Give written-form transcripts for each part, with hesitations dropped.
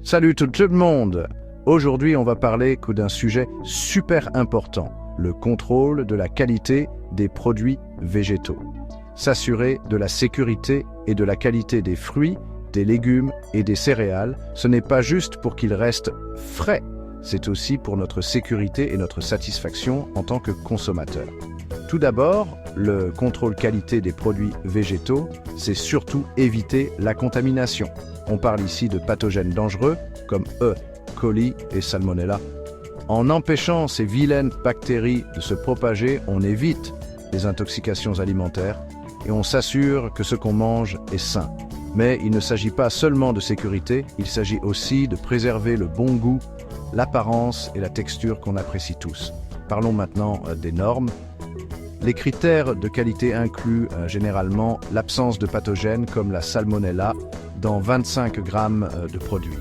Salut tout le monde! Aujourd'hui, on va parler d'un sujet super important, le contrôle de la qualité des produits végétaux. S'assurer de la sécurité et de la qualité des fruits, des légumes et des céréales, ce n'est pas juste pour qu'ils restent frais, c'est aussi pour notre sécurité et notre satisfaction en tant que consommateurs. Tout d'abord, le contrôle qualité des produits végétaux, c'est surtout éviter la contamination. On parle ici de pathogènes dangereux comme E. coli et Salmonella. En empêchant ces vilaines bactéries de se propager, on évite les intoxications alimentaires et on s'assure que ce qu'on mange est sain. Mais il ne s'agit pas seulement de sécurité, il s'agit aussi de préserver le bon goût, l'apparence et la texture qu'on apprécie tous. Parlons maintenant des normes. Les critères de qualité incluent généralement l'absence de pathogènes comme la Salmonella dans 25 grammes de produits.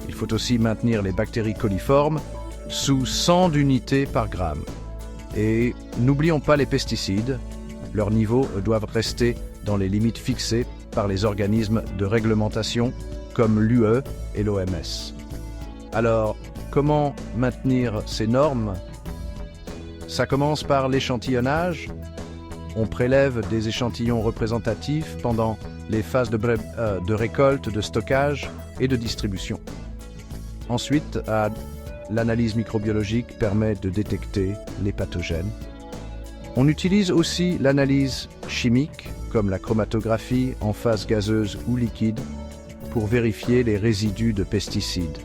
Il faut aussi maintenir les bactéries coliformes sous 100 unités par gramme. Et n'oublions pas les pesticides. Leurs niveaux doivent rester dans les limites fixées par les organismes de réglementation comme l'UE et l'OMS. Alors, comment maintenir ces normes ? Ça commence par l'échantillonnage. On prélève des échantillons représentatifs pendant les phases de récolte, de stockage et de distribution. Ensuite, l'analyse microbiologique permet de détecter les pathogènes. On utilise aussi l'analyse chimique, comme la chromatographie en phase gazeuse ou liquide, pour vérifier les résidus de pesticides.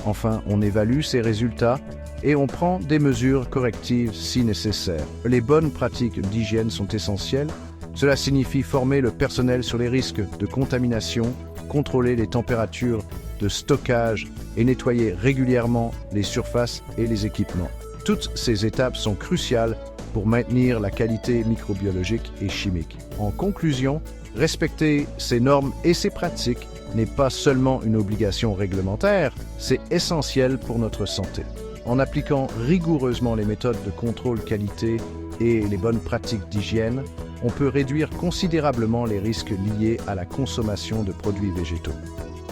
Enfin, on évalue ces résultats et on prend des mesures correctives si nécessaire. Les bonnes pratiques d'hygiène sont essentielles. Cela signifie former le personnel sur les risques de contamination, contrôler les températures de stockage et nettoyer régulièrement les surfaces et les équipements. Toutes ces étapes sont cruciales pour maintenir la qualité microbiologique et chimique. En conclusion, respecter ces normes et ces pratiques n'est pas seulement une obligation réglementaire, c'est essentiel pour notre santé. En appliquant rigoureusement les méthodes de contrôle qualité et les bonnes pratiques d'hygiène, on peut réduire considérablement les risques liés à la consommation de produits végétaux.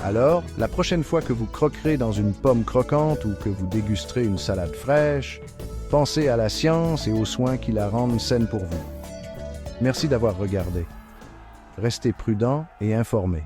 Alors, la prochaine fois que vous croquerez dans une pomme croquante ou que vous dégusterez une salade fraîche, pensez à la science et aux soins qui la rendent saine pour vous. Merci d'avoir regardé. Restez prudents et informés.